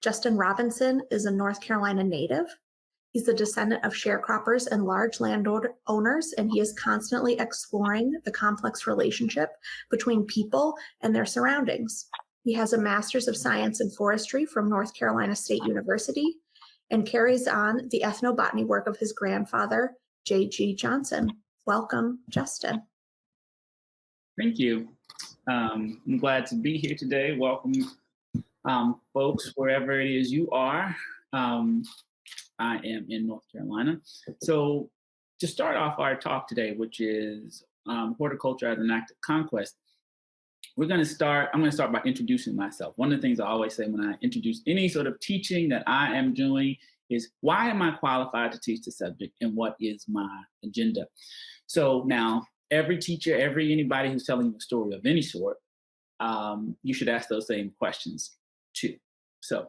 Justin Robinson is a North Carolina native. He's a descendant of sharecroppers and large landowners, and he is constantly exploring the complex relationship between people and their surroundings. He has a Master's of Science in Forestry from North Carolina State University and carries on the ethnobotany work of his grandfather, J.G. Johnson. Welcome, Justin. Thank you. I'm glad to be here today. Welcome, folks, wherever it is you are. I am in North Carolina. So to start off our talk today, which is horticulture as an act of conquest, I'm going to start by introducing myself. One of the things I always say when I introduce any sort of teaching that I am doing is, why am I qualified to teach the subject and what is my agenda? So now, every teacher, anybody who's telling you a story of any sort, you should ask those same questions too. So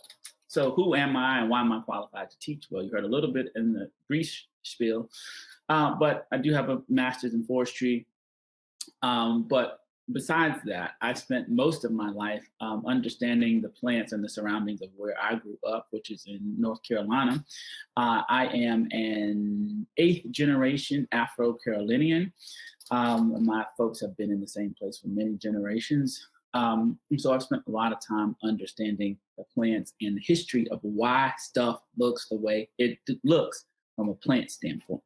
who am I and why am I qualified to teach? Well, you heard a little bit in the brief spiel, but I do have a master's in forestry. But besides that, I spent most of my life understanding the plants and the surroundings of where I grew up, which is in North Carolina. I am an 8th generation Afro-Carolinian. My folks have been in the same place for many generations. And so I've spent a lot of time understanding the plants and the history of why stuff looks the way it looks from a plant standpoint.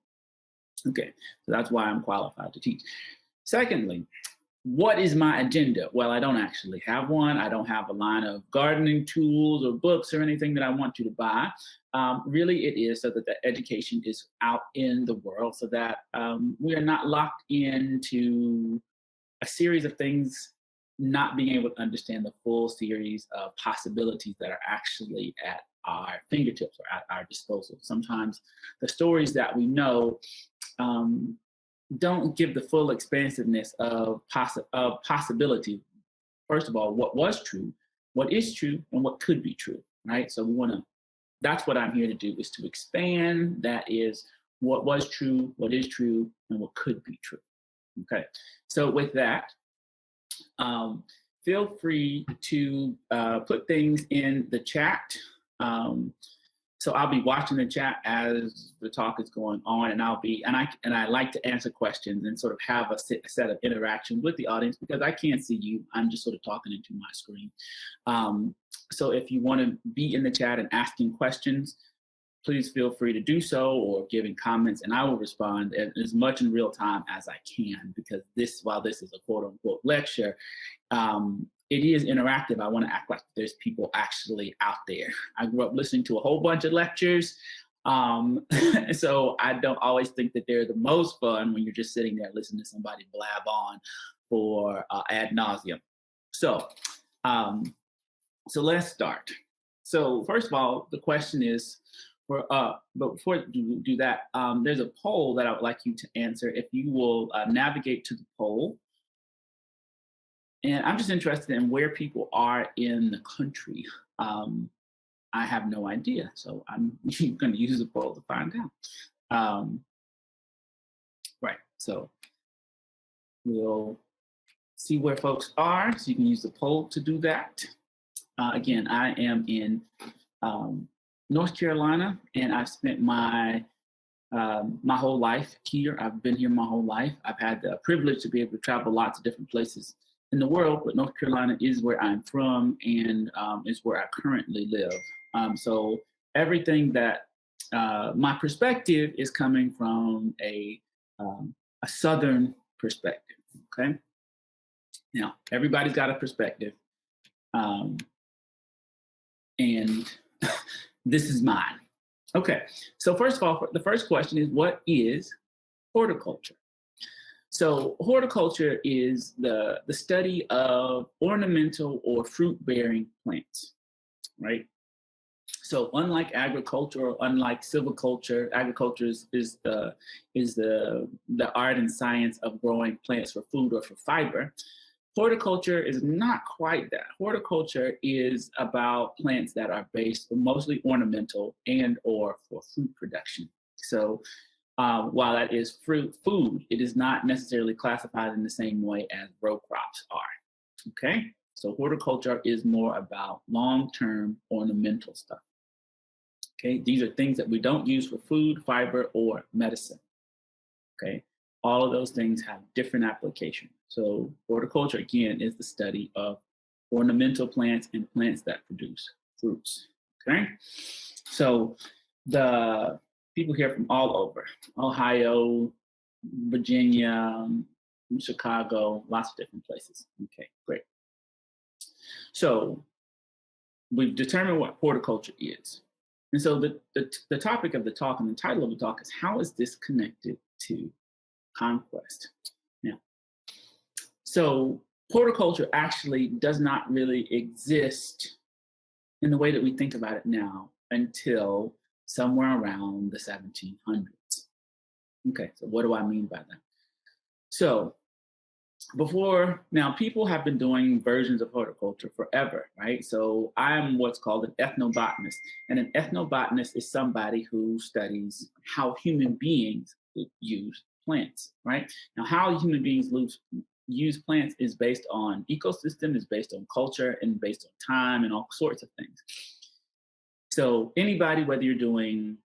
Okay, so that's why I'm qualified to teach. Secondly, what is my agenda? Well, I don't actually have one. I don't have a line of gardening tools or books or anything that I want you to buy. Really, it is so that the education is out in the world, so that we are not locked into a series of things, not being able to understand the full series of possibilities that are actually at our fingertips or at our disposal. Sometimes the stories that we know don't give the full expansiveness of possibility. First of all, what was true, what is true, and what could be true, right? So that's what I'm here to do, is to expand. That is what was true, what is true, and what could be true. Okay, so with that, feel free to put things in the chat. So I'll be watching the chat as the talk is going on, and I like to answer questions and sort of have a set of interaction with the audience, because I can't see you. I'm just sort of talking into my screen. So if you want to be in the chat and asking questions, please feel free to do so, or giving comments, and I will respond as much in real time as I can, because while this is a quote unquote lecture, it is interactive. I want to act like there's people actually out there. I grew up listening to a whole bunch of lectures, so I don't always think that they're the most fun when you're just sitting there listening to somebody blab on for ad nauseum. So let's start. So first of all, the question is, but before you do that, there's a poll that I would like you to answer. If you will navigate to the poll. And I'm just interested in where people are in the country. I have no idea, so I'm going to use the poll to find out. Right, so we'll see where folks are. So you can use the poll to do that. Again, I am in North Carolina, and I've spent my whole life here. I've been here my whole life. I've had the privilege to be able to travel lots of different places in the world, but North Carolina is where I'm from, and is where I currently live. So everything that my perspective is coming from a Southern perspective. Okay. Now everybody's got a perspective, and this is mine. Okay. So first of all, the first question is, what is horticulture? So horticulture is the study of ornamental or fruit-bearing plants, right? So unlike agriculture, or unlike silviculture, agriculture is the art and science of growing plants for food or for fiber. Horticulture is not quite that. Horticulture is about plants that are based mostly ornamental and or for fruit production. So while that is food, it is not necessarily classified in the same way as row crops are. Okay, So horticulture is more about long-term ornamental stuff. Okay, these are things that we don't use for food, fiber, or medicine. Okay, all of those things have different applications. So horticulture, again, is the study of ornamental plants and plants that produce fruits. Okay, so the people here from all over, Ohio, Virginia, Chicago, lots of different places. Okay, great. So we've determined what horticulture is. And so the topic of the talk and the title of the talk is, how is this connected to conquest? Now, so horticulture actually does not really exist in the way that we think about it now until somewhere around the 1700s. Okay, so what do I mean by that? So before now, people have been doing versions of horticulture forever, right? So I'm what's called an ethnobotanist, and an ethnobotanist is somebody who studies how human beings use plants, right? Now, how human beings use plants is based on ecosystem, is based on culture, and based on time, and all sorts of things. So anybody, whether you're doing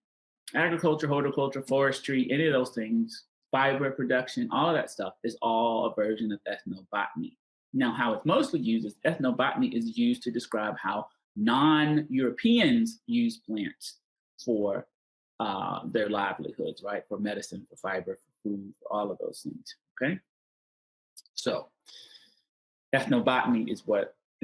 agriculture, horticulture, forestry, any of those things, fiber production, all of that stuff is all a version of ethnobotany. Now, how it's mostly used is ethnobotany is used to describe how non-Europeans use plants for their livelihoods, right? For medicine, for fiber, for food, for all of those things, okay? So ethnobotany is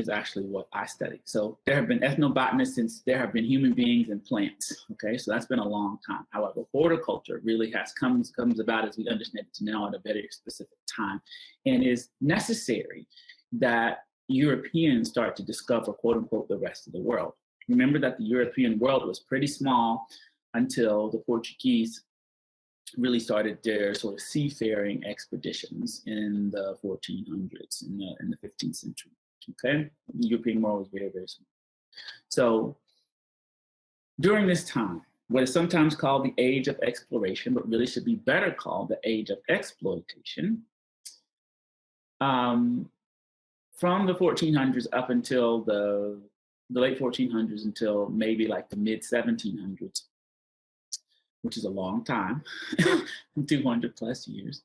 actually what I study. So there have been ethnobotanists since there have been human beings and plants. Okay, so that's been a long time. However, horticulture really comes about as we understand it now at a very specific time, and is necessary that Europeans start to discover, quote unquote, the rest of the world. Remember that the European world was pretty small until the Portuguese really started their sort of seafaring expeditions in the 1400s, in the 15th century. Okay, the European world was very, very small. So during this time, what is sometimes called the age of exploration, but really should be better called the age of exploitation, from the 1400s up until the late 1400s until maybe like the mid 1700s, which is a long time, 200 plus years,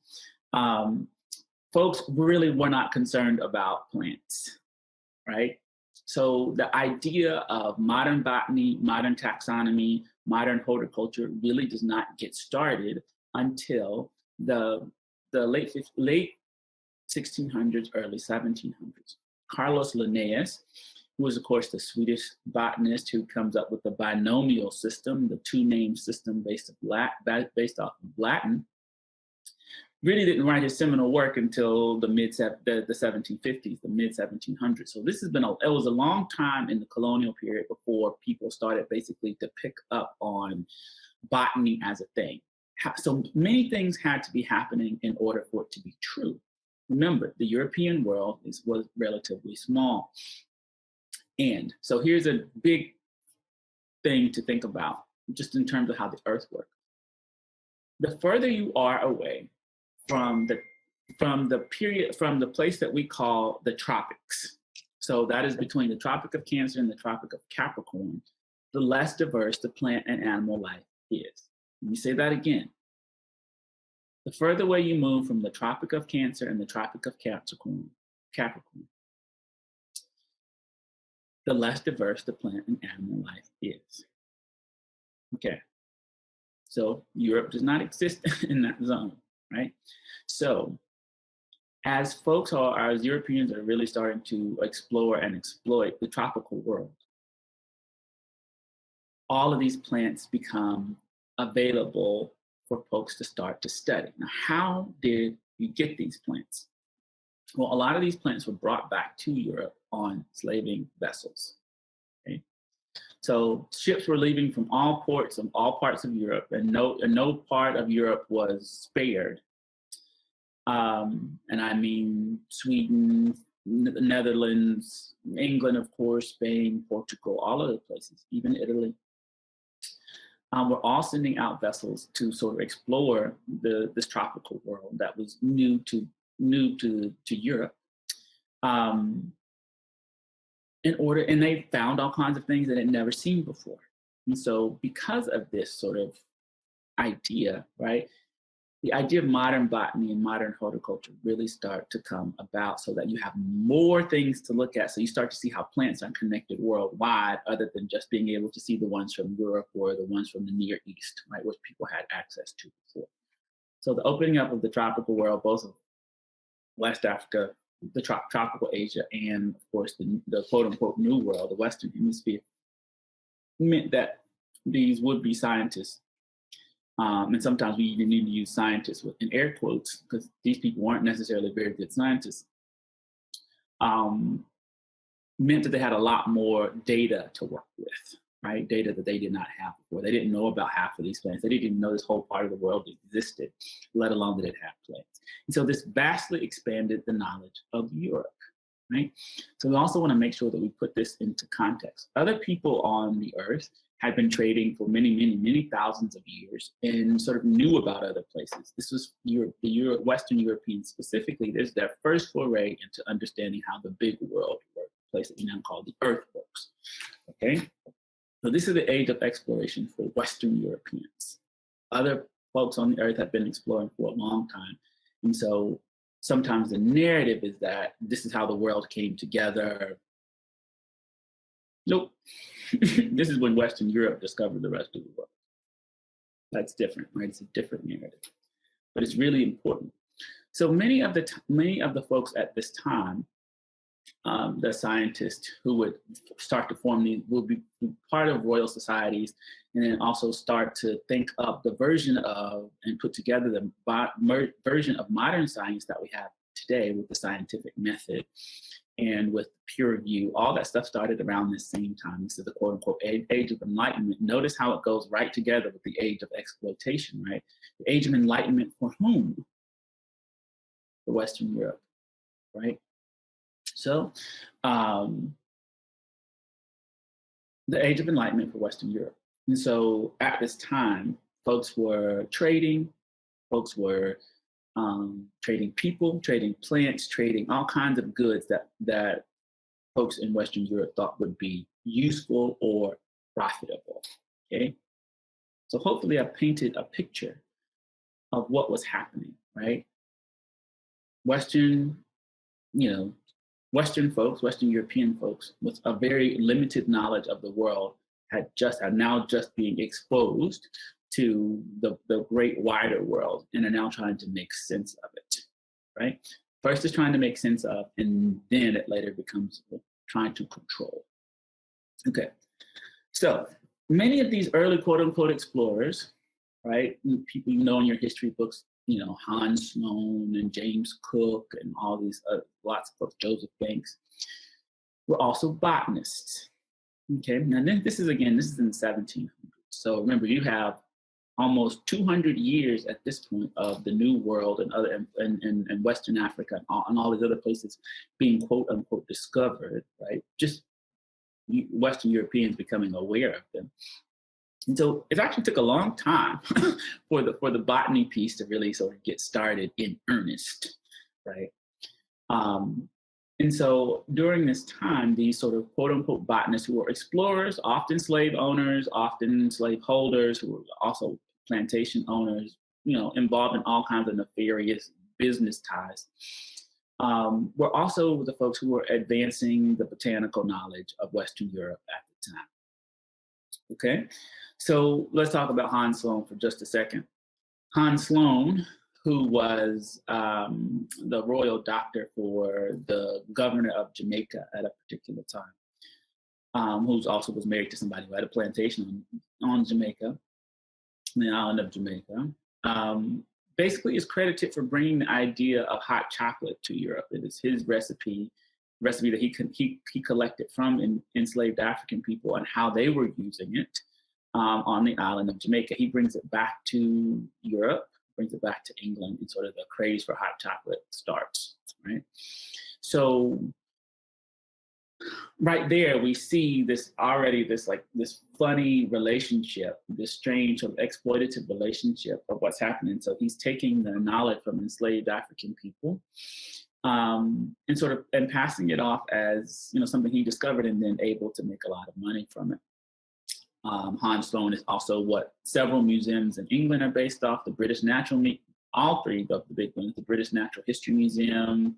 folks really were not concerned about plants, right? So the idea of modern botany, modern taxonomy, modern horticulture really does not get started until the late 1600s, early 1700s. Carlos Linnaeus, who is, of course, the Swedish botanist who comes up with the binomial system, the two-name system based off of Latin, really didn't write his seminal work until the 1750s, the mid 1700s. So this it was a long time in the colonial period before people started basically to pick up on botany as a thing. So many things had to be happening in order for it to be true. Remember, the European world was relatively small. And so here's a big thing to think about, just in terms of how the earth works. The further you are away from the place that we call the tropics, so that is between the Tropic of Cancer and the Tropic of Capricorn, the less diverse the plant and animal life is. Let me say that again. The further away you move from the Tropic of Cancer and the Tropic of Capricorn, the less diverse the plant and animal life is. Okay, so Europe does not exist in that zone, right? So as Europeans are really starting to explore and exploit the tropical world, all of these plants become available for folks to start to study. Now, how did you get these plants? Well, a lot of these plants were brought back to Europe on slaving vessels. Okay? So ships were leaving from all ports of all parts of Europe, and no part of Europe was spared. And I mean Sweden, the Netherlands, England, of course, Spain, Portugal, all of the places, even Italy. We're all sending out vessels to sort of explore this tropical world that was new to Europe. and they found all kinds of things that they'd never seen before. And so because of this sort of idea, right, the idea of modern botany and modern horticulture really start to come about so that you have more things to look at. So you start to see how plants are connected worldwide, other than just being able to see the ones from Europe or the ones from the Near East, right, which people had access to before. So the opening up of the tropical world, both of West Africa, the tropical Asia, and of course the quote unquote New World, the Western Hemisphere, meant that these would-be scientists, and sometimes we even need to use scientists in air quotes because these people weren't necessarily very good scientists, meant that they had a lot more data to work with, right? Data that they did not have before. They didn't know about half of these plants. They didn't even know this whole part of the world existed, let alone that it had plants. And so this vastly expanded the knowledge of Europe, right? So we also want to make sure that we put this into context. Other people on the earth had been trading for many, many, many thousands of years and sort of knew about other places. This was Western Europeans specifically. There's their first foray into understanding how the big world worked, a place that we now call the earth works, okay? So this is the age of exploration for Western Europeans. Other folks on the earth have been exploring for a long time. And so sometimes the narrative is that this is how the world came together. Nope. This is when Western Europe discovered the rest of the world. That's different, right? It's a different narrative, but it's really important. So many of the folks at this time, the scientists who would start to form these, will be part of royal societies, and then also start to think of the version of and put together the version of modern science that we have today with the scientific method and with peer review. All that stuff started around this same time. This is the quote unquote age of enlightenment. Notice how it goes right together with the age of exploitation, right? The age of enlightenment for whom? For Western Europe, right? So the age of enlightenment for Western Europe. And so at this time, folks were trading, folks were trading people, trading plants, trading all kinds of goods that folks in Western Europe thought would be useful or profitable, okay? So hopefully I painted a picture of what was happening, right? Western folks, Western European folks with a very limited knowledge of the world are now just being exposed to the great wider world and are now trying to make sense of it, right? First is trying to make sense of, and then it later becomes trying to control. Okay, so many of these early quote unquote explorers, right? People you know in your history books, Hans Sloane and James Cook and all these lots of books, Joseph Banks, were also botanists. Okay, now then this is in the 1700s. So remember, you have almost 200 years at this point of the New World and Western Africa and all these other places being quote unquote discovered, right? Just Western Europeans becoming aware of them. And so it actually took a long time for the botany piece to really sort of get started in earnest, right? And so during this time, these sort of quote unquote botanists who were explorers, often slave owners, often slave holders, who were also plantation owners, involved in all kinds of nefarious business ties, were also the folks who were advancing the botanical knowledge of Western Europe at the time. Okay, so let's talk about Hans Sloane for just a second. Hans Sloane, who was the royal doctor for the governor of Jamaica at a particular time, who also was married to somebody who had a plantation on Jamaica, the island of Jamaica, basically is credited for bringing the idea of hot chocolate to Europe. It is his recipe that he collected from enslaved African people and how they were using it on the island of Jamaica. He brings it back to Europe, brings it back to England, and sort of the craze for hot chocolate starts, right? So right there, we see this funny relationship, this strange sort of exploitative relationship of what's happening. So he's taking the knowledge from enslaved African people and sort of and passing it off as something he discovered and then able to make a lot of money from it. Hans Sloane is also what several museums in England are based off. The British Natural, all three of the big ones, the British Natural History Museum,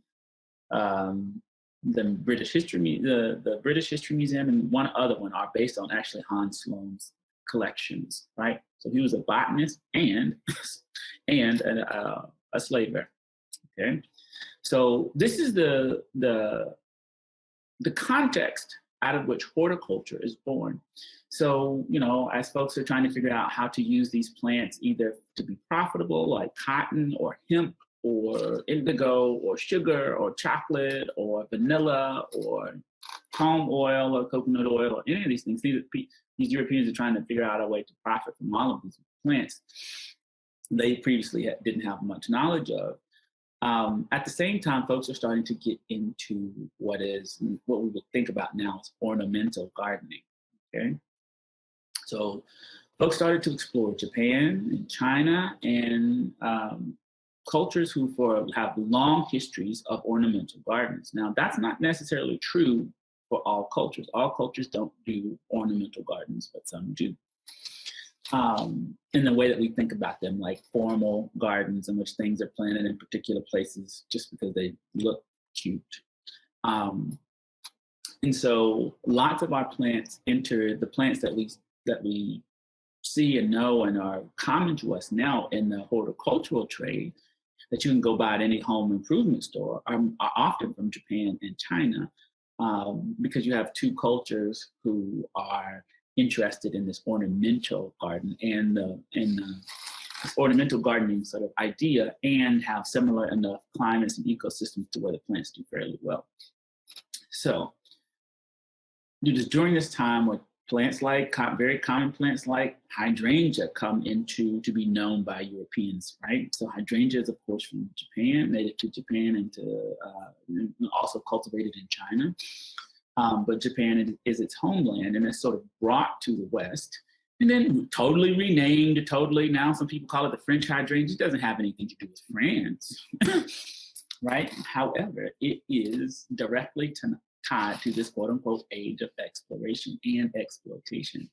the British History Museum, and one other one are based on actually Hans Sloane's collections, right? So he was a botanist and a slaver. Okay, so this is the context out of which horticulture is born. So, as folks are trying to figure out how to use these plants either to be profitable, like cotton or hemp or indigo or sugar or chocolate or vanilla or palm oil or coconut oil or any of these things, these Europeans are trying to figure out a way to profit from all of these plants they previously didn't have much knowledge of. At the same time, folks are starting to get into what we would think about now as ornamental gardening. Okay, so folks started to explore Japan and China and cultures who have long histories of ornamental gardens. Now, that's not necessarily true for all cultures. All cultures don't do ornamental gardens, but some do. In the way that we think about them, like formal gardens in which things are planted in particular places just because they look cute. And so lots of our plants enter the plants that we see and know and are common to us now in the horticultural trade that you can go buy at any home improvement store are often from Japan and China, because you have two cultures who are interested in this ornamental garden and this ornamental gardening sort of idea, and have similar enough climates and ecosystems to where the plants do fairly well. So during this time where plants like very common plants like hydrangea come into to be known by Europeans, right? So hydrangea is of course from Japan, native to Japan, and also cultivated in China. But Japan is its homeland, and it's sort of brought to the West and then totally renamed. Now some people call it the French hydrangea. It doesn't have anything to do with France, right? However, it is directly tied to this quote unquote age of exploration and exploitation,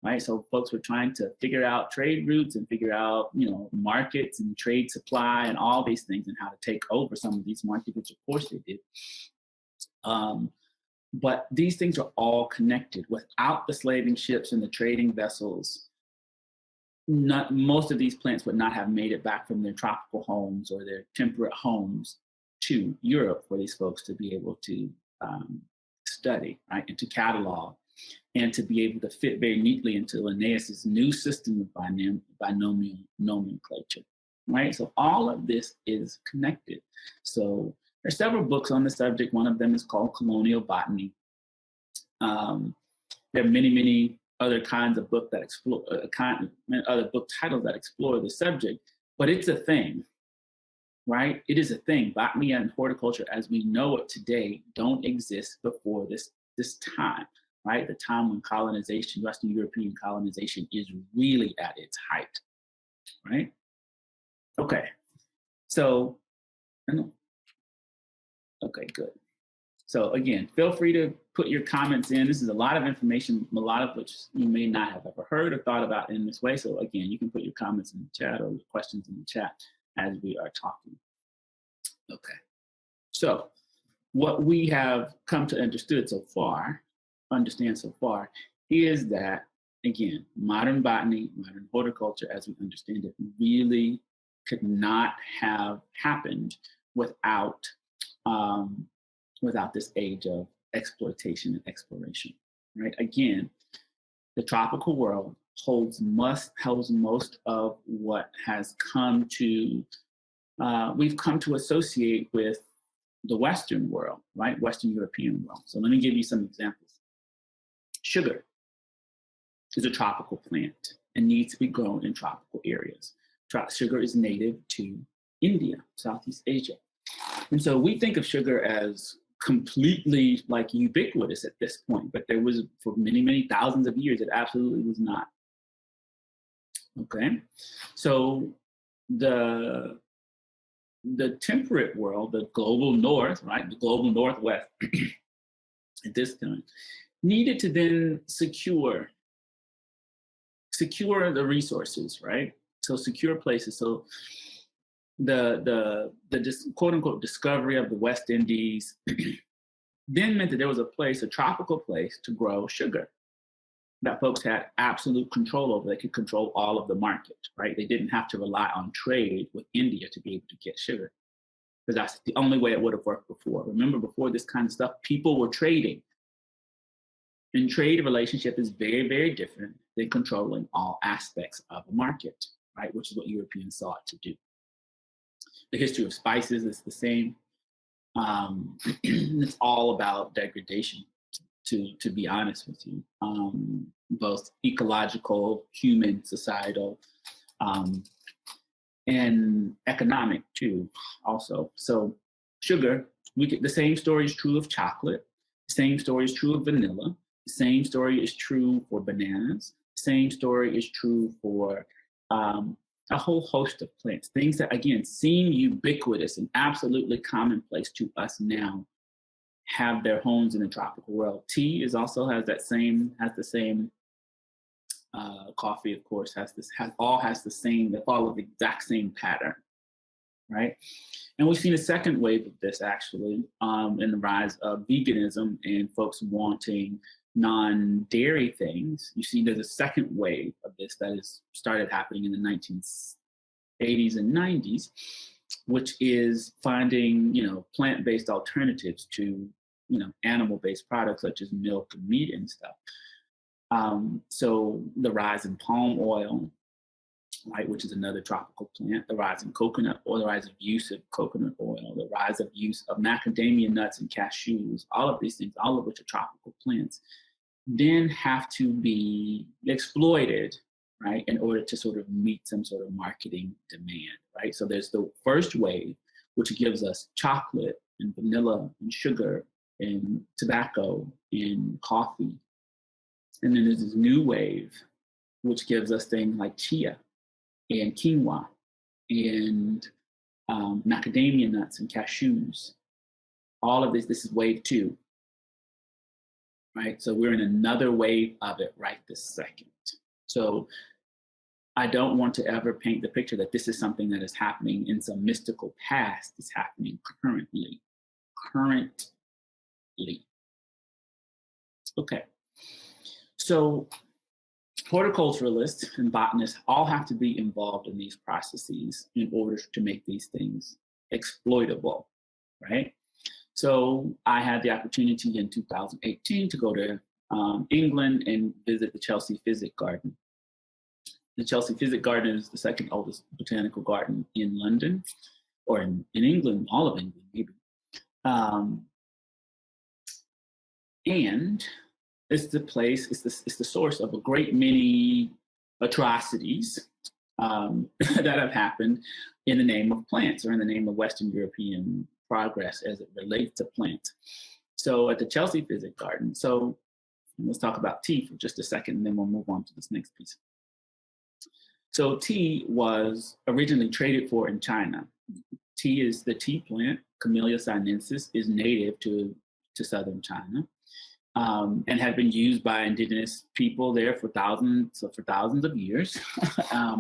right? So folks were trying to figure out trade routes and figure out, markets and trade supply and all these things and how to take over some of these markets, which of course they did. But these things are all connected. Without the slaving ships and the trading vessels, most of these plants would not have made it back from their tropical homes or their temperate homes to Europe for these folks to be able to study, right, and to catalog, and to be able to fit very neatly into Linnaeus's new system of binomial nomenclature, right? So all of this is connected. So there are several books on the subject. One of them is called Colonial Botany. There are many, many other kinds of books that explore other book titles that explore the subject, but it's a thing, right? It is a thing. Botany and horticulture, as we know it today, don't exist before this time, right? The time when colonization, Western European colonization, is really at its height, right? Okay, so. Okay, good. So again, feel free to put your comments in. This is a lot of information, a lot of which you may not have ever heard or thought about in this way. So again, you can put your comments in the chat or your questions in the chat as we are talking. Okay, so what we have come to understand so far is that, again, modern botany, modern horticulture as we understand it, really could not have happened without this age of exploitation and exploration, right? Again, the tropical world holds most of what has come to, we've come to associate with the Western world, right? Western European world. So let me give you some examples. Sugar is a tropical plant and needs to be grown in tropical areas. Sugar is native to India, Southeast Asia. And so we think of sugar as completely like ubiquitous at this point, but there was, for many, many thousands of years, it absolutely was not. Okay, so the the temperate world, the global north, right, the global northwest at this time, needed to then secure the resources, right? So secure places. So the quote unquote discovery of the West Indies then meant that there was a tropical place to grow sugar that folks had absolute control over. They could control all of the market, right? They didn't have to rely on trade with India to be able to get sugar, because that's the only way it would have worked before. Remember, before this kind of stuff, people were trading. And trade relationship is very, very different than controlling all aspects of a market, right? Which is what Europeans sought to do. The history of spices is the same. It's all about degradation, to be honest with you, both ecological, human, societal, and economic too, also. So sugar, the same story is true of chocolate. The same story is true of vanilla. The same story is true for bananas. The same story is true for a whole host of plants. Things that, again, seem ubiquitous and absolutely commonplace to us now have their homes in the tropical world. Tea is also has the same coffee, of course, they follow the exact same pattern, right? And we've seen a second wave of this actually in the rise of veganism and folks wanting non-dairy things. You see there's a second wave of this that has started happening in the 1980s and 90s, which is finding, plant-based alternatives to, animal-based products such as milk and meat and stuff. So the rise in palm oil, right, which is another tropical plant, the rise in coconut oil, the rise of use of coconut oil, the rise of use of macadamia nuts and cashews, all of these things, all of which are tropical plants, then have to be exploited, right, in order to sort of meet some sort of marketing demand, right? So there's the first wave, which gives us chocolate and vanilla and sugar and tobacco and coffee. And then there's this new wave, which gives us things like chia and quinoa and macadamia nuts and cashews. All of this is wave 2, right? So we're in another wave of it right this second. So I don't want to ever paint the picture that this is something that is happening in some mystical past. It's happening currently. Okay. So horticulturalists and botanists all have to be involved in these processes in order to make these things exploitable, right? So I had the opportunity in 2018 to go to England and visit the Chelsea Physic Garden. The Chelsea Physic Garden is the second oldest botanical garden in London, or in England, all of England, maybe. And it's the place, it's the source of a great many atrocities that have happened in the name of plants, or in the name of Western European progress as it relates to plants. So at the Chelsea Physic Garden, so let's talk about tea for just a second, and then we'll move on to this next piece. So tea was originally traded for in China. Tea is the tea plant, Camellia sinensis, is native to southern China. And had been used by indigenous people there for thousands of years.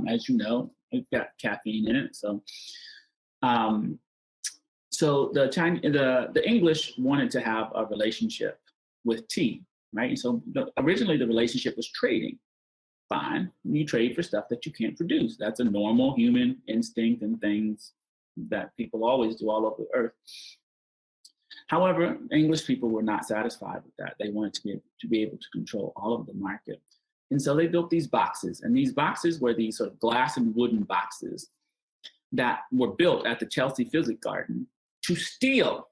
As you know, it's got caffeine in it. So the English wanted to have a relationship with tea, right? And so originally the relationship was trading. Fine, you trade for stuff that you can't produce. That's a normal human instinct and things that people always do all over the earth. However, English people were not satisfied with that. They wanted to be able to control all of the market. And so they built these boxes. And these boxes were these sort of glass and wooden boxes that were built at the Chelsea Physic Garden to steal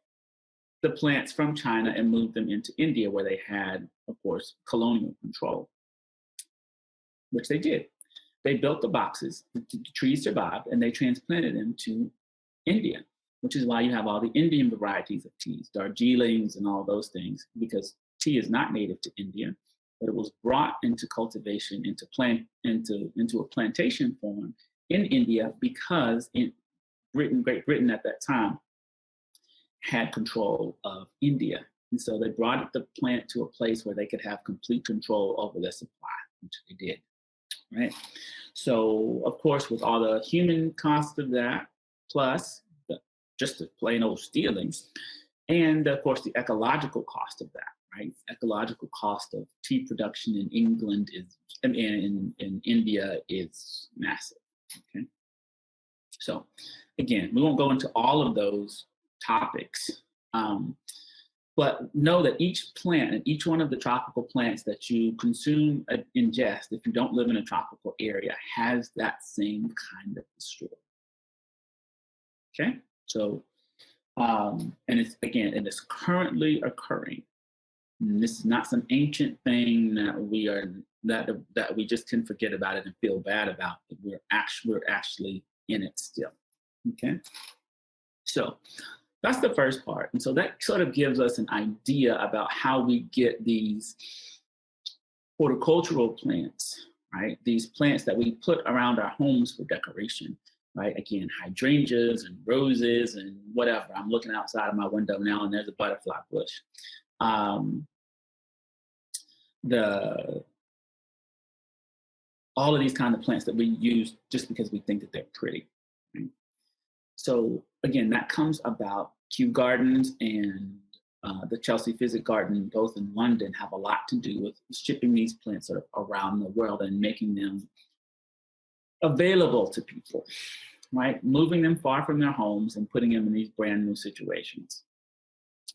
the plants from China and move them into India, where they had, of course, colonial control, which they did. They built the boxes, the trees survived, and they transplanted them to India, which is why you have all the Indian varieties of teas, Darjeelings and all those things, because tea is not native to India, but it was brought into cultivation, into a plantation form in India, because Great Britain at that time had control of India. And so they brought the plant to a place where they could have complete control over their supply, which they did, right? So, of course, with all the human cost of that, plus just the plain old stealings, and of course, the ecological cost of that, right? Ecological cost of tea production in England is, and in India is massive, okay? So, again, we won't go into all of those topics, but know that each plant and each one of the tropical plants that you consume, ingest, if you don't live in a tropical area, has that same kind of story. Okay, so and it's again, it is currently occurring. And this is not some ancient thing that we just can forget about it and feel bad about. We're actually in it still. Okay, so that's the first part. And so that sort of gives us an idea about how we get these horticultural plants, right? These plants that we put around our homes for decoration, right? Again, hydrangeas and roses and whatever. I'm looking outside of my window now and there's a butterfly bush. All of these kind of plants that we use just because we think that they're pretty, right? So again, that comes about. Kew Gardens and the Chelsea Physic Garden, both in London, have a lot to do with shipping these plants sort of around the world and making them available to people, right? Moving them far from their homes and putting them in these brand new situations,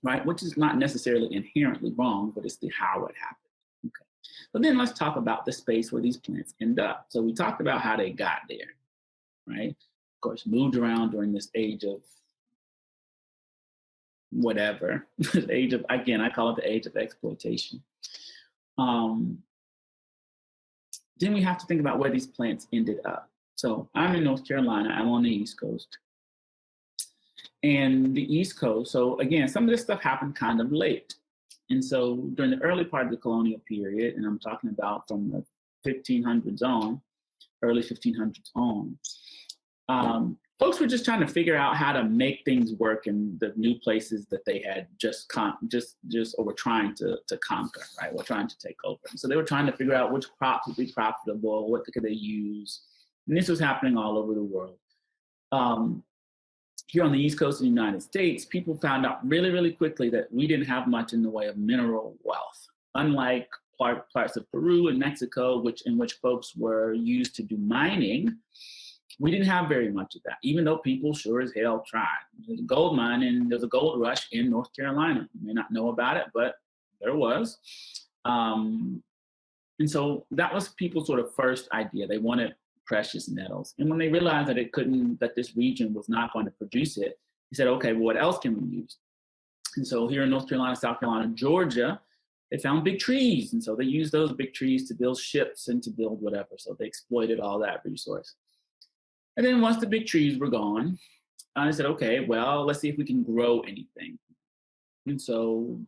right? Which is not necessarily inherently wrong, but it's how it happened. Okay. But then let's talk about the space where these plants end up. So we talked about how they got there, right? Of course, moved around during this age of whatever, age of, again, I call it the age of exploitation. Then we have to think about where these plants ended up. So I'm in North Carolina, I'm on the East Coast. And the East Coast, so again, some of this stuff happened kind of late. And so during the early part of the colonial period, and I'm talking about from the 1500s on, early 1500s on, folks were just trying to figure out how to make things work in the new places that they had or were trying to conquer, right? Or trying to take over. And so they were trying to figure out which crops would be profitable, what could they use. And this was happening all over the world. Here on the East Coast of the United States, people found out really, really quickly that we didn't have much in the way of mineral wealth. Unlike parts of Peru and Mexico, in which folks were used to do mining, we didn't have very much of that, even though people sure as hell tried. There's a gold mine and there's a gold rush in North Carolina. You may not know about it, but there was. And so that was people's sort of first idea. They wanted precious metals. And when they realized that this region was not going to produce it, they said, okay, well, what else can we use? And so here in North Carolina, South Carolina, Georgia, they found big trees. And so they used those big trees to build ships and to build whatever. So they exploited all that resource. And then once the big trees were gone, I said, okay, well, let's see if we can grow anything. And so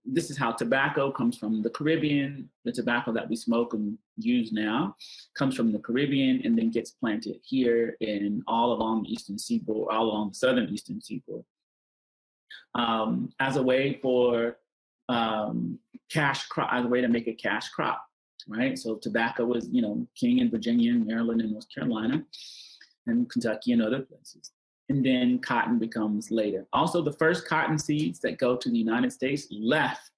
this is how tobacco comes from the Caribbean. The tobacco that we smoke and use now comes from the Caribbean and then gets planted here all along the eastern seaboard, all along the southern eastern seaboard, as a way for cash crop, as a way to make a cash crop, right? So tobacco was, king in Virginia, and Maryland, and North Carolina, and Kentucky and other places. And then cotton becomes later. Also, the first cotton seeds that go to the United States left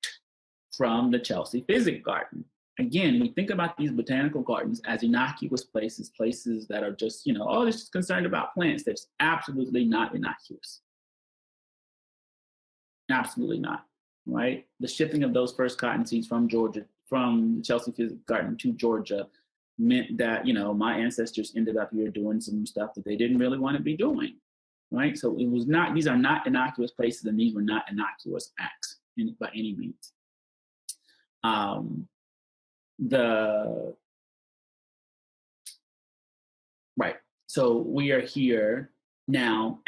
from the Chelsea Physic Garden. Again, we think about these botanical gardens as innocuous places that are just, they're just concerned about plants. They're absolutely not innocuous. Absolutely not, right? The shipping of those first cotton seeds from Georgia, from the Chelsea Physic Garden to Georgia, meant that, my ancestors ended up here doing some stuff that they didn't really want to be doing. Right, so these are not innocuous places, and these were not innocuous acts by any means. So we are here now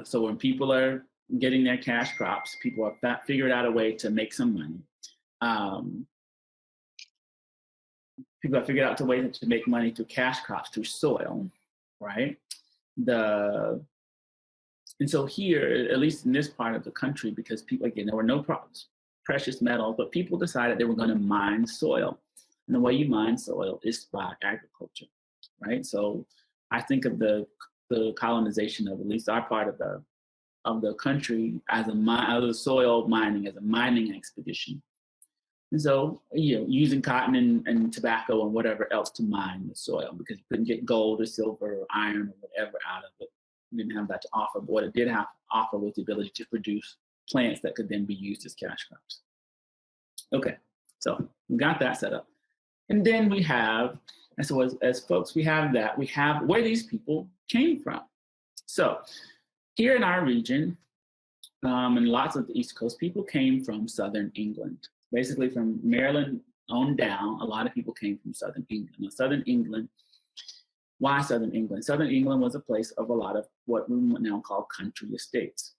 so when people are getting their cash crops, people have figured out a way to make some money. People have figured out a way to make money through cash crops, through soil. right? And so here, at least in this part of the country, because people, again, there were no precious metals, but people decided they were going to mine soil. And the way you mine soil is by agriculture, right? So I think of the colonization of at least our part of the country as a soil mining, as a mining expedition. And so, using cotton and tobacco and whatever else to mine the soil, because you couldn't get gold or silver or iron or whatever out of it. You didn't have that to offer. But what it did have to offer was the ability to produce plants that could then be used as cash crops. Okay, so we got that set up. And then we have, and so as folks, we have where these people came from. So here in our region, and lots of the East Coast, people came from Southern England. Basically from Maryland on down, a lot of people came from Southern England. Now, Southern England, why Southern England? Southern England was a place of a lot of what we now call country estates.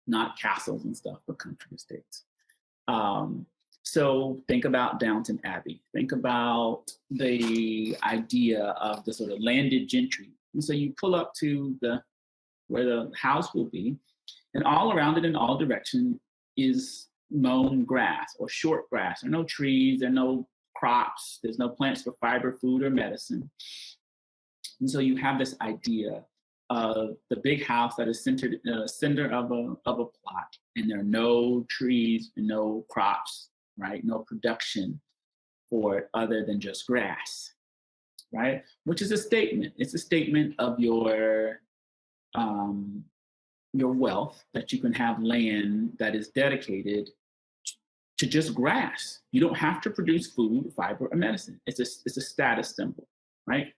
Not castles and stuff, but country estates. So think about Downton Abbey. Think about the idea of the sort of landed gentry. And so you pull up to where the house will be, and all around it in all directions is mown grass or short grass. There are no trees, there are no crops, there's no plants for fiber, food, or medicine. And so you have this idea of the big house that is centered in the center of a plot, and there are no trees and no crops, right? No production for it other than just grass, right? Which is a statement. It's a statement of your wealth, that you can have land that is dedicated to just grass. You don't have to produce food, fiber, or medicine. It's a status symbol, right?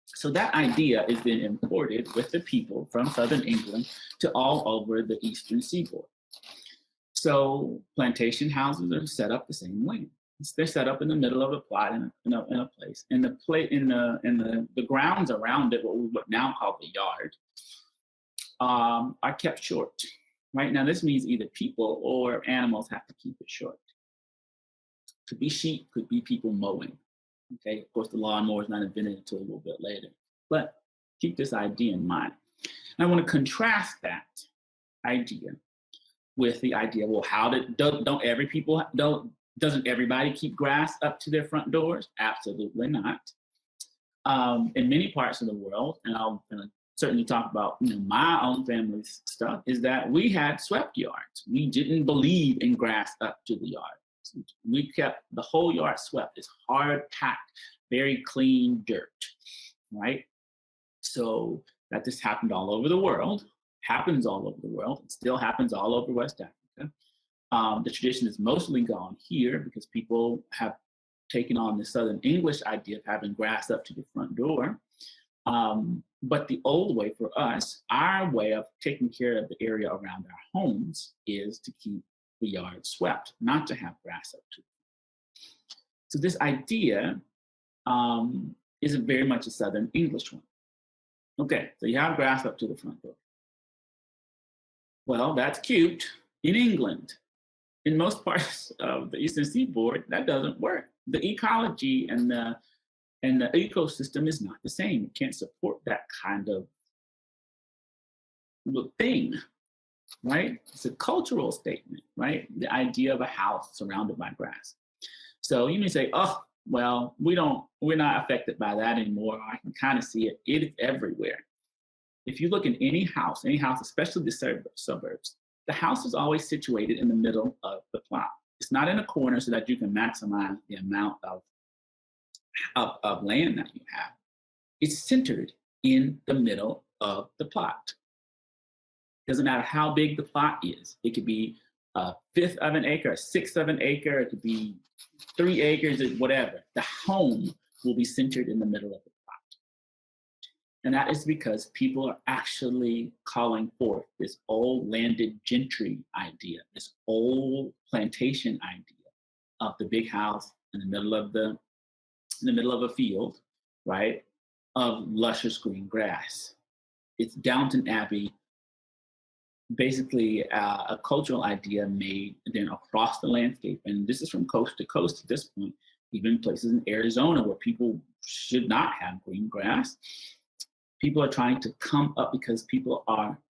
So that idea is then imported with the people from Southern England to all over the Eastern Seaboard. So plantation houses are set up the same way. They're set up in the middle of a plot in a place. And the grounds around it, what we would now call the yard, are kept short. Right now, this means either people or animals have to keep it short. Could be sheep, could be people mowing. Okay, of course, the lawnmower is not invented until a little bit later. But keep this idea in mind. And I want to contrast that idea with the idea, well, doesn't everybody keep grass up to their front doors? Absolutely not. In many parts of the world, and I'll certainly talk about my own family's stuff, is that we had swept yards. We didn't believe in grass up to the yard. We kept the whole yard swept. It's hard packed, very clean dirt, right? So that just happened all over the world, happens all over the world. It still happens all over West Africa. The tradition is mostly gone here because people have taken on the Southern English idea of having grass up to the front door. But the old way for us, our way of taking care of the area around our homes is to keep the yard swept, not to have grass up to it. So this idea is very much a Southern English one. Okay, so you have grass up to the front door. Well, that's cute in England. In most parts of the Eastern Seaboard, that doesn't work. The ecology and the ecosystem is not the same. It can't support that kind of thing, right? It's a cultural statement, right? The idea of a house surrounded by grass. So you may say, oh, well, we're not affected by that anymore. I can kind of see it. It is everywhere. If you look in any house, especially the suburbs, the house is always situated in the middle of the plot. It's not in a corner so that you can maximize the amount of land that you have. It's centered in the middle of the plot. Doesn't matter how big the plot is. It could be a fifth of an acre, a sixth of an acre, it could be 3 acres, or whatever. The home will be centered in the middle of the plot. And that is because people are actually calling forth this old landed gentry idea, this old plantation idea of the big house in the middle of a field, right, of luscious green grass. It's Downton Abbey, basically a cultural idea made then across the landscape. And this is from coast to coast at this point, even places in Arizona where people should not have green grass. People are trying to come up because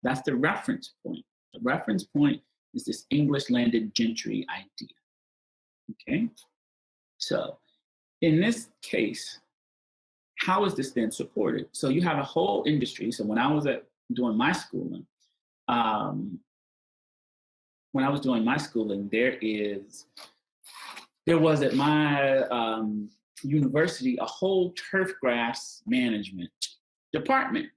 that's the reference point. The reference point is this English landed gentry idea. Okay? So in this case, how is this then supported? So you have a whole industry. So when I was doing my schooling, there was at my university a whole turf grass management department,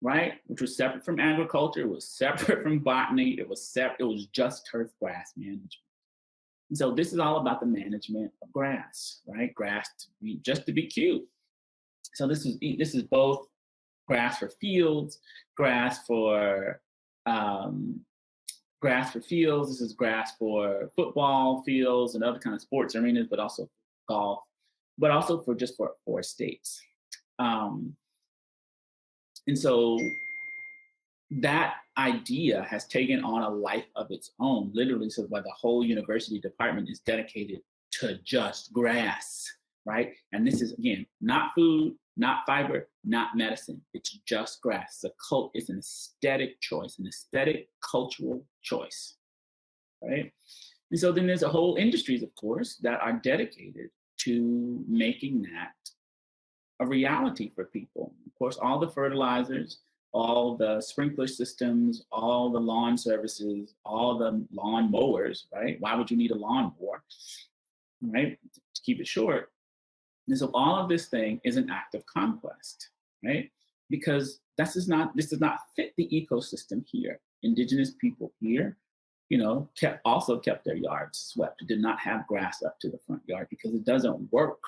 right? Which was separate from agriculture, it was separate from botany, it was just turf grass management. And so this is all about the management of grass, right? Grass just to be cute. So this is both grass for fields, grass for fields. This is grass for football fields and other kind of sports arenas, but also golf, but also for estates. And so that idea has taken on a life of its own, literally. So why the whole university department is dedicated to just grass, right? And this is, again, not food, not fiber, not medicine. It's just grass. It's an aesthetic choice, an aesthetic cultural choice, right? And so then there's a whole industries, of course, that are dedicated to making that a reality for people. Of course, all the fertilizers, all the sprinkler systems, all the lawn services, all the lawn mowers, right? Why would you need a lawnmower, right? To keep it short. And so all of this thing is an act of conquest, right? Because this does not fit the ecosystem here. Indigenous people here, also kept their yards swept, did not have grass up to the front yard because it doesn't work,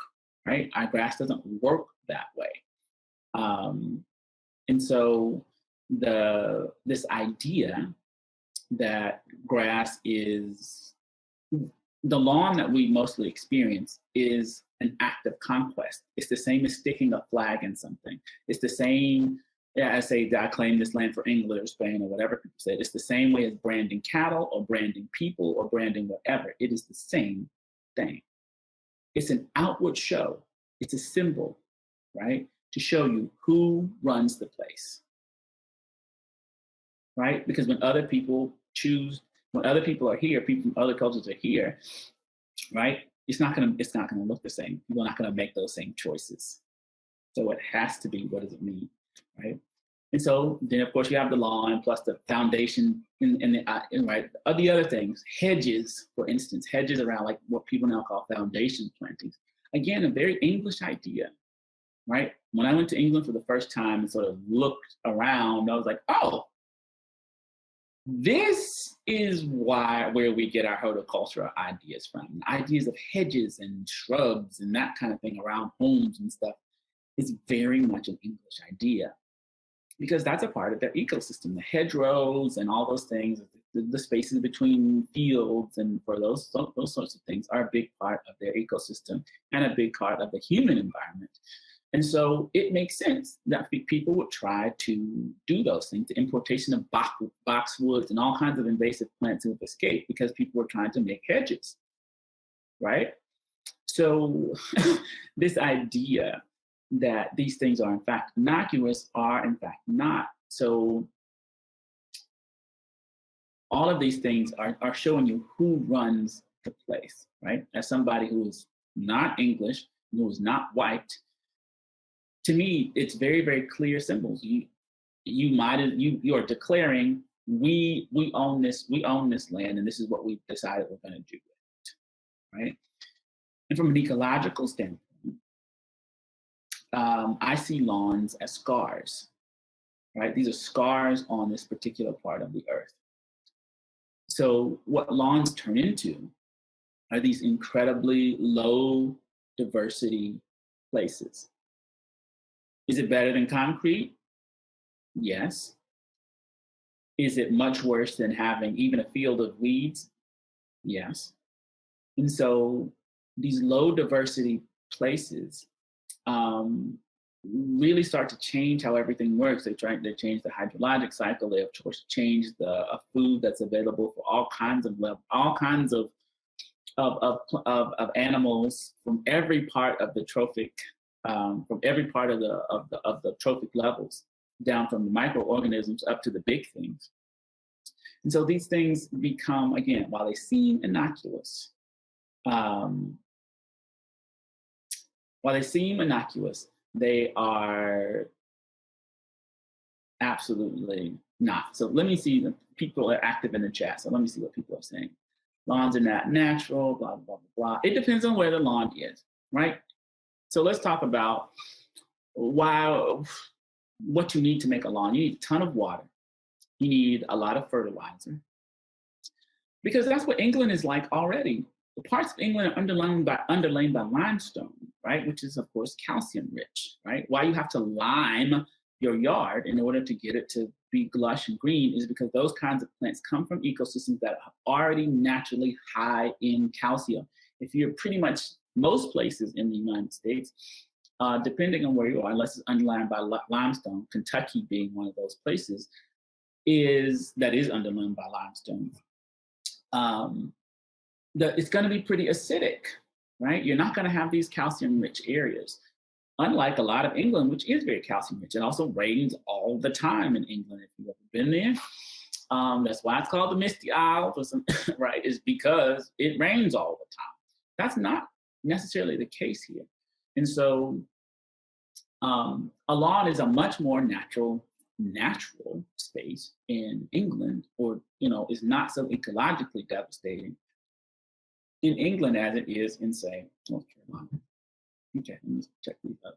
right? Our grass doesn't work that way. And so this idea that grass is the lawn that we mostly experience is an act of conquest. It's the same as sticking a flag in something. It's the same as say that I claim this land for England or Spain or whatever people said. It's the same way as branding cattle or branding people or branding whatever. It is the same thing. It's an outward show. It's a symbol, right? To show you who runs the place, right? Because when other people are here, people from other cultures are here, right? It's not gonna look the same. People are not gonna make those same choices. So it has to be, what does it mean, right? And so then, of course, you have the lawn plus the foundation right? The other things, hedges, for instance, hedges around like what people now call foundation plantings. Again, a very English idea, right? When I went to England for the first time and sort of looked around, I was like, oh, this is where we get our horticultural ideas from. Ideas of hedges and shrubs and that kind of thing around homes and stuff is very much an English idea because that's a part of their ecosystem. The hedgerows and all those things, the spaces between fields and for those sorts of things are a big part of their ecosystem and a big part of the human environment. And so it makes sense that people would try to do those things. The importation of boxwoods and all kinds of invasive plants have escaped because people were trying to make hedges, right? So this idea that these things are in fact innocuous are in fact not. So all of these things are showing you who runs the place, right? As somebody who is not English, who is not white, to me, it's very, very clear symbols. You are declaring we own this land, and this is what we decided we're going to do with it, right? And from an ecological standpoint, I see lawns as scars, right? These are scars on this particular part of the earth. So what lawns turn into are these incredibly low diversity places. Is it better than concrete? Yes. Is it much worse than having even a field of weeds? Yes. And so these low diversity places really start to change how everything works. They change the hydrologic cycle. They of course change the food that's available for all kinds of animals from every part of the trophic from every part of the trophic levels, down from the microorganisms up to the big things. And so these things become, again, while they seem innocuous, they are absolutely not. So let me see, the people are active in the chat. So let me see what people are saying. Lawns are not natural, blah, blah, blah, blah. It depends on where the lawn is, right? So let's talk about what you need to make a lawn. You need a ton of water. You need a lot of fertilizer. Because that's what England is like already. The parts of England are underlain by limestone, right? Which is, of course, calcium rich, right? Why you have to lime your yard in order to get it to be lush and green is because those kinds of plants come from ecosystems that are already naturally high in calcium. If you're pretty much most places in the United States, depending on where you are, unless it's underlain by limestone, Kentucky being one of those places, that is underlain by limestone. It's going to be pretty acidic, right? You're not going to have these calcium-rich areas. Unlike a lot of England, which is very calcium-rich. It also rains all the time in England, if you've ever been there. That's why it's called the Misty Isle, right? Is because it rains all the time. That's not necessarily the case here. And so a lawn is a much more natural space in England, or, is not so ecologically devastating in England as it is in, say, North Carolina. Okay, let me check these up.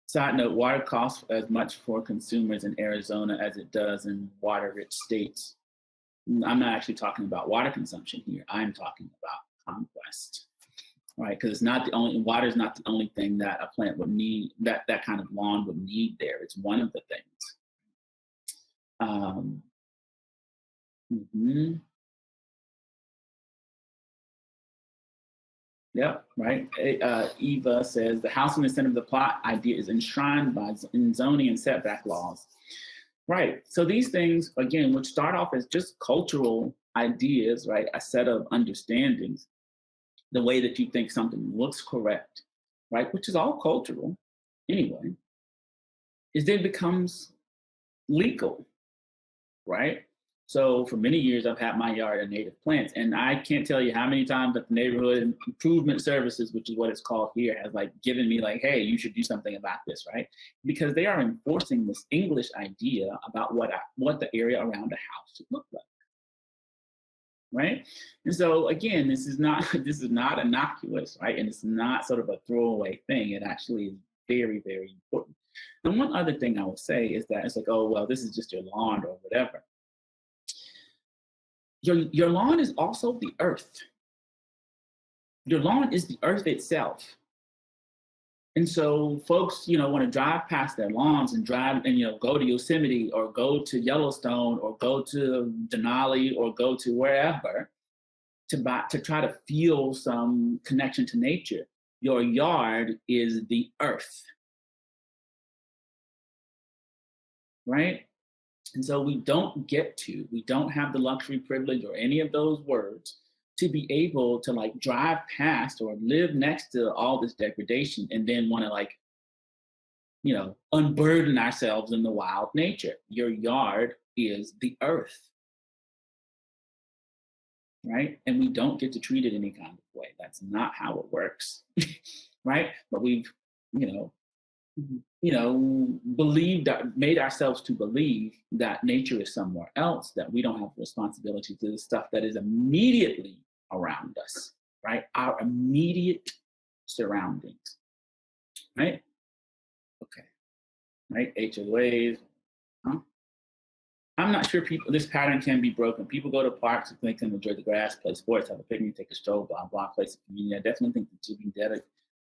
Side note, water costs as much for consumers in Arizona as it does in water-rich states. I'm not actually talking about water consumption here. I'm talking about conquest, right? Because water is not the only thing that a plant would need, that kind of lawn would need there. It's one of the things. Yep, right. Eva says the house in the center of the plot idea is enshrined in zoning and setback laws. Right. So these things, again, which start off as just cultural ideas, right? A set of understandings, the way that you think something looks correct, right? Which is all cultural anyway, is then becomes legal, right? So for many years, I've had my yard of native plants, and I can't tell you how many times that the neighborhood improvement services, which is what it's called here, has given me hey, you should do something about this, right? Because they are enforcing this English idea about what the area around a house should look like, right? And so again, this is not innocuous, right? And it's not sort of a throwaway thing. It actually is very, very important. And one other thing I will say is that it's oh, well, this is just your lawn or whatever. Your lawn is also the earth. Your lawn is the earth itself. And so folks, want to drive past their lawns and go to Yosemite or go to Yellowstone or go to Denali or go to wherever to try to feel some connection to nature. Your yard is the earth, right? And so we don't have the luxury, privilege, or any of those words to be able to drive past or live next to all this degradation and then want to unburden ourselves in the wild nature. Your yard is the earth, right? And we don't get to treat it any kind of way. That's not how it works, right? But we've, made ourselves to believe that nature is somewhere else, that we don't have responsibility to the stuff that is immediately around us, right? Our immediate surroundings, right? Okay, right? HOAs. Huh? I'm not sure this pattern can be broken. People go to parks and they can enjoy the grass, play sports, have a picnic, take a stroll, blah, blah, place of community. I definitely think that should be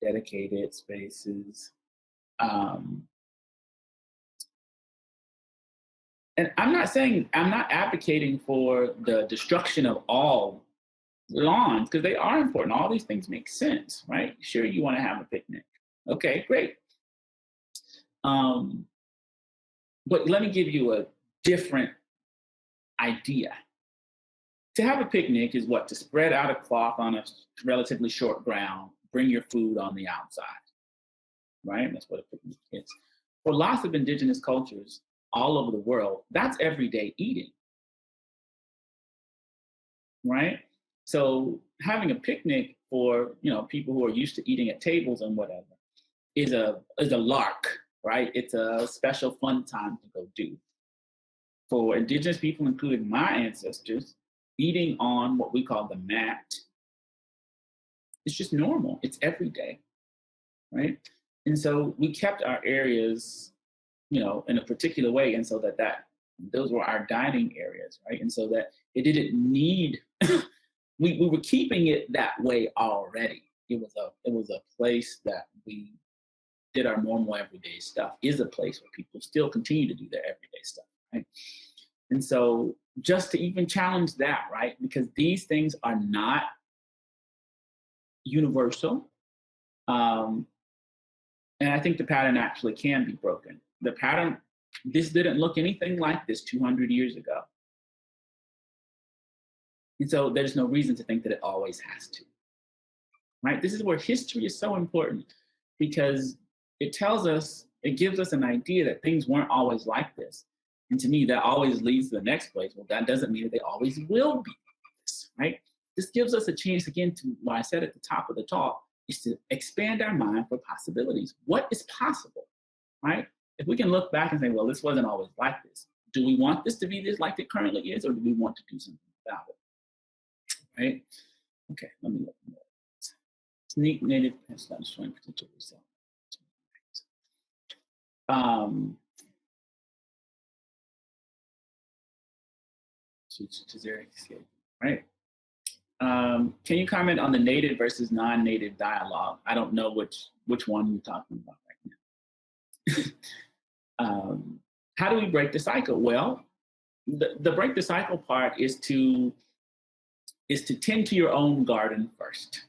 dedicated spaces. And I'm not advocating for the destruction of all lawns, because they are important. All these things make sense, right? Sure, you want to have a picnic. Okay, great. But let me give you a different idea. To have a picnic is to spread out a cloth on a relatively short ground, bring your food on the outside, right? That's what a picnic is. For lots of indigenous cultures all over the world, that's everyday eating, right? So having a picnic for, you know, people who are used to eating at tables and whatever is a lark, right? It's a special fun time to go do. For indigenous people, including my ancestors, eating on what we call the mat, it's just normal. It's everyday, right? And so we kept our areas, you know, in a particular way, and so that those were our dining areas, right? And so that it didn't need we were keeping it that way already. It was a place that we did our normal everyday stuff, is a place where people still continue to do their everyday stuff, right? And so just to even challenge that, right? Because these things are not universal. And I think the pattern actually can be broken. The pattern, this didn't look anything like this 200 years ago. And so there's no reason to think that it always has to, right? This is where history is so important, because it tells us, it gives us an idea that things weren't always like this. And to me, that always leads to the next place. Well, that doesn't mean that they always will be like this, right? This gives us a chance, again, to what I said at the top of the talk, is to expand our mind for possibilities. What is possible, right? If we can look back and say, well, this wasn't always like this. Do we want this to be this like it currently is, or do we want to do something about it, right? Okay, let me look more. Sneak native pest showing potential result. Right? Can you comment on the native versus non-native dialogue? I don't know which one you're talking about right now. How do we break the cycle? Well, the break the cycle part is to tend to your own garden first,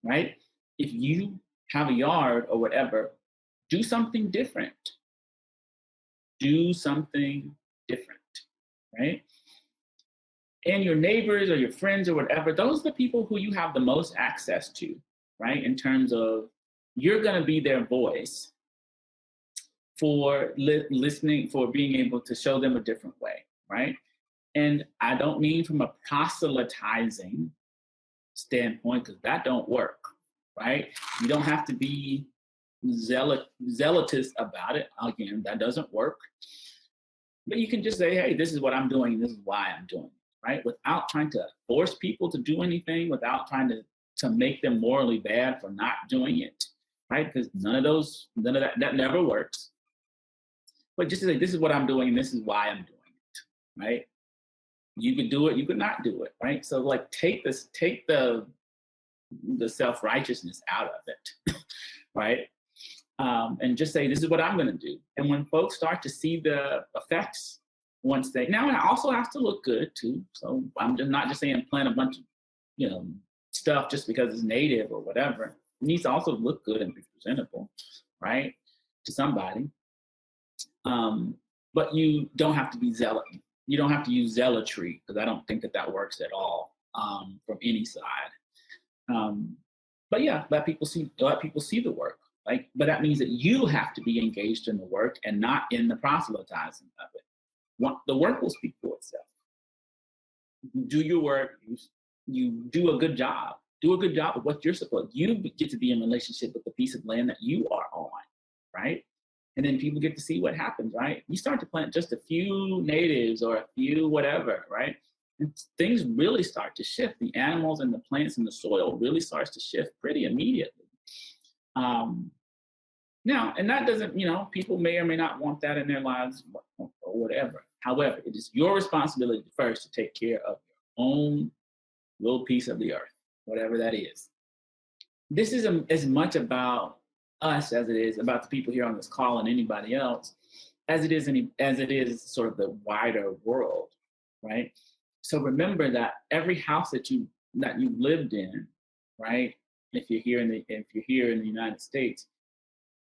right? If you have a yard or whatever, do something different. Do something different, right? And your neighbors or your friends or whatever, those are the people who you have the most access to, right? In terms of, you're going to be their voice for listening, for being able to show them a different way, right? And I don't mean from a proselytizing standpoint, because that don't work, right? You don't have to be zealotous about it. Again, that doesn't work. But you can just say, hey, this is what I'm doing, this is why I'm doing it, right? Without trying to force people to do anything, without trying to make them morally bad for not doing it, right? Because none of that never works. But just to say, this is what I'm doing and this is why I'm doing it, right? You could do it, you could not do it, right? So like take the self-righteousness out of it, right? And just say, this is what I'm going to do. And when folks start to see the effects, once they, now it also has to look good too. So I'm just not just saying plant a bunch of, stuff just because it's native or whatever. It needs to also look good and be presentable, right? To somebody. But you don't have to be zealot. You don't have to use zealotry, because I don't think that works at all from any side. But yeah, let people see the work. But that means that you have to be engaged in the work and not in the proselytizing of it. The work will speak for itself. Do your work. You do a good job. Do a good job of what you're supposed. You get to be in relationship with the piece of land that you are on, right? And then people get to see what happens, right? You start to plant just a few natives or a few whatever, right? And things really start to shift. The animals and the plants and the soil really starts to shift pretty immediately. Now, and that doesn't, people may or may not want that in their lives or whatever. However, it is your responsibility first to take care of your own little piece of the earth, whatever that is. This is as much about us as it is about the people here on this call and anybody else, as it is sort of the wider world, right? So remember that every house that you've lived in, right? If you're here in the United States,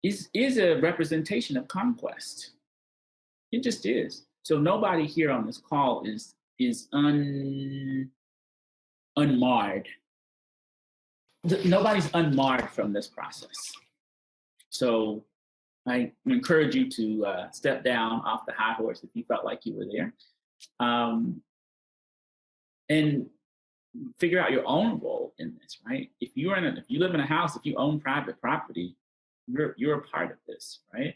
is a representation of conquest. It just is. So nobody here on this call is unmarred nobody's unmarred from this process. So I encourage you to step down off the high horse if you felt like you were there, and figure out your own role in this. Right? If you live in a house, if you own private property, you're a part of this, right?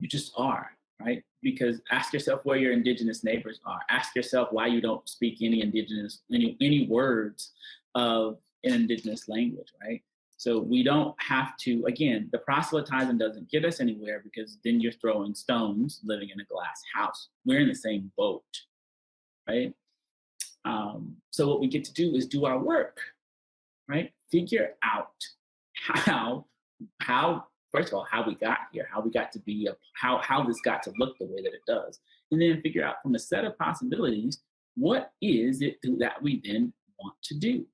You just are, right? Because ask yourself where your indigenous neighbors are. Ask yourself why you don't speak any words of an indigenous language, right? So we don't have to, again, the proselytizing doesn't get us anywhere, because then you're throwing stones living in a glass house. We're in the same boat, right? So what we get to do is do our work, right? Figure out how first of all, how we got here, how we got to be, how this got to look the way that it does. And then figure out from a set of possibilities, what is it that we then want to do,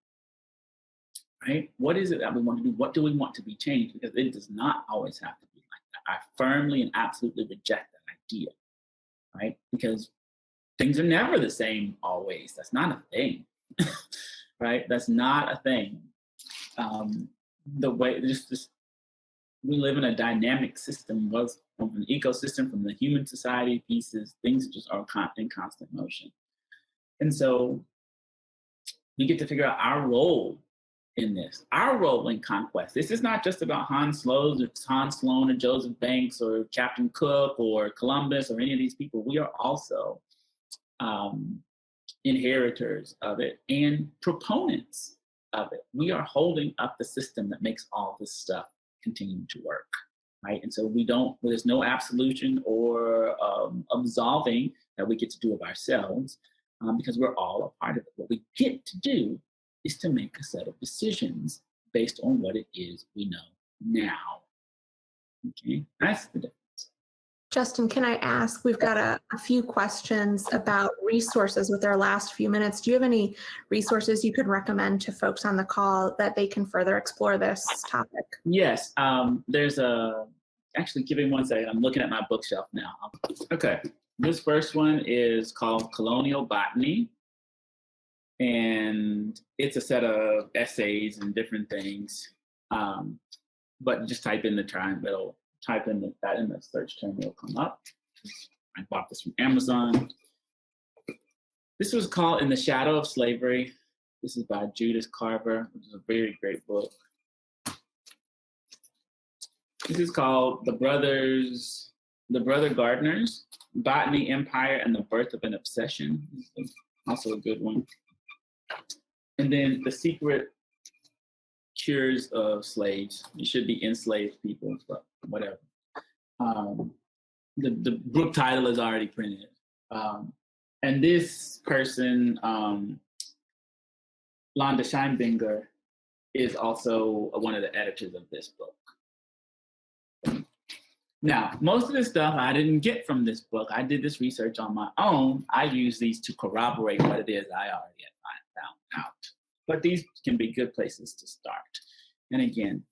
right? What is it that we want to do? What do we want to be changed? Because it does not always have to be like that. I firmly and absolutely reject that idea, right? Because things are never the same always. That's not a thing, right? That's not a thing. The way, just we live in a dynamic system, was from an ecosystem, from the human society pieces, things just are in constant motion. And so we get to figure out our role in this, our role in Conquest. This is not just about Hans Sloane or Joseph Banks or Captain Cook or Columbus or any of these people. We are also inheritors of it and proponents of it. We are holding up the system that makes all this stuff continue to work, right? And so there's no absolution or absolving that we get to do of ourselves, because we're all a part of it. What we get to do is to make a set of decisions based on what it is we know now. Okay, that's the difference. Justin, can I ask, we've got a few questions about resources with our last few minutes. Do you have any resources you could recommend to folks on the call that they can further explore this topic? Yes, there's actually, give me 1 second. I'm looking at my bookshelf now. Okay, this first one is called Colonial Botany. And it's a set of essays and different things. But just type in that in the search term, it'll come up. I bought this from Amazon. This was called In the Shadow of Slavery. This is by Judith Carver, which is a very great book. This is called The Brother Gardeners, Botany, Empire, and the Birth of an Obsession. Also a good one. And then The Secret Cures of Slaves. You should be enslaved people, but whatever. The book title is already printed. And this person, Londa Scheinbinger, is also one of the editors of this book. Now, most of this stuff I didn't get from this book. I did this research on my own. I use these to corroborate what it is I already had found out. But these can be good places to start. And again,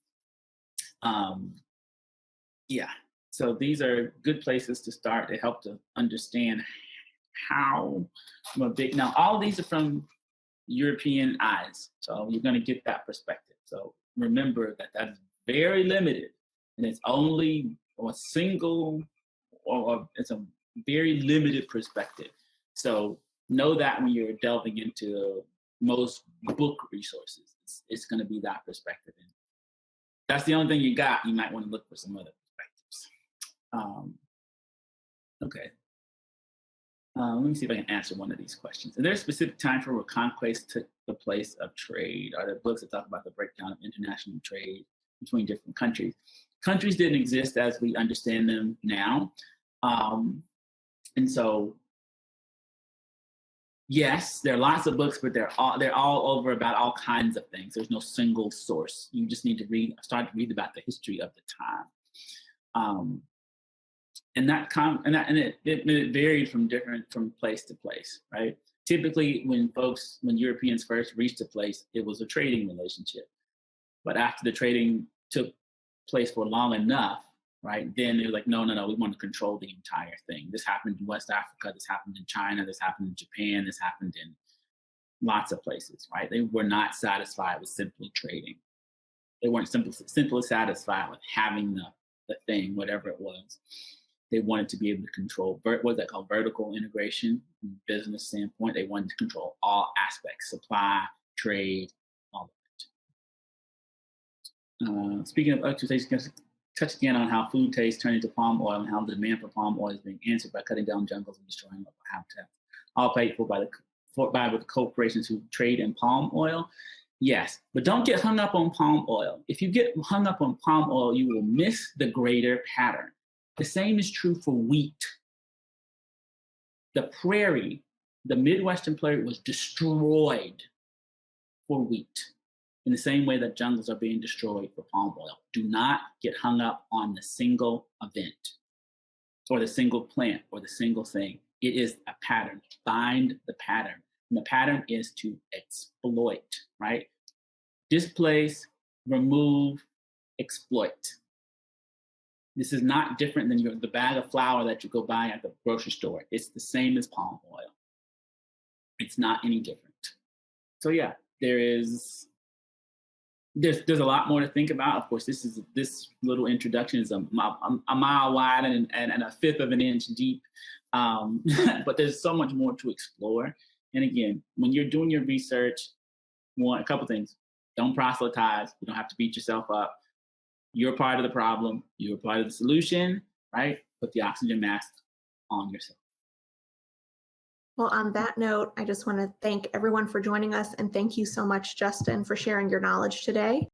so these are good places to start to help to understand how now all these are from European eyes. So you're going to get that perspective. So remember that is very limited, and it's only it's a very limited perspective. So know that when you're delving into most book resources, it's going to be that perspective. And that's the only thing you got. You might want to look for some other perspectives. Okay. Let me see if I can answer one of these questions. Is there a specific time for where conquest took the place of trade? Are there books that talk about the breakdown of international trade between different countries? Countries didn't exist as we understand them now. And so, yes, there are lots of books, but they're all over about all kinds of things. There's no single source. You just need to start to read about the history of the time. And it varied from place to place, right? Typically, when Europeans first reached a place, it was a trading relationship. But after the trading took place for long enough, right, then they were like, no, we want to control the entire thing. This happened in West Africa, this happened in China, this happened in Japan, this happened in lots of places, right? They were not satisfied with simply trading. They weren't simply satisfied with having the thing, whatever it was. They wanted to be able to control, what's that called, vertical integration from a business standpoint. They wanted to control all aspects, supply, trade, all of it. Speaking of exploitation, touch again on how food tastes turn into palm oil and how the demand for palm oil is being answered by cutting down jungles and destroying local habitats. All paid for by the corporations who trade in palm oil. Yes, but don't get hung up on palm oil. If you get hung up on palm oil, you will miss the greater pattern. The same is true for wheat. The prairie, the Midwestern prairie, was destroyed for wheat in the same way that jungles are being destroyed for palm oil. Do not get hung up on the single event or the single plant or the single thing. It is a pattern. Find the pattern. And the pattern is to exploit, right? Displace, remove, exploit. This is not different than the bag of flour that you go buy at the grocery store. It's the same as palm oil. It's not any different. So yeah, there's a lot more to think about. Of course, this little introduction is a mile wide and a fifth of an inch deep. But there's so much more to explore. And again, when you're doing your research, a couple things. Don't proselytize. You don't have to beat yourself up. You're part of the problem. You're part of the solution, right? Put the oxygen mask on yourself. Well, on that note, I just want to thank everyone for joining us, and thank you so much, Justin, for sharing your knowledge today.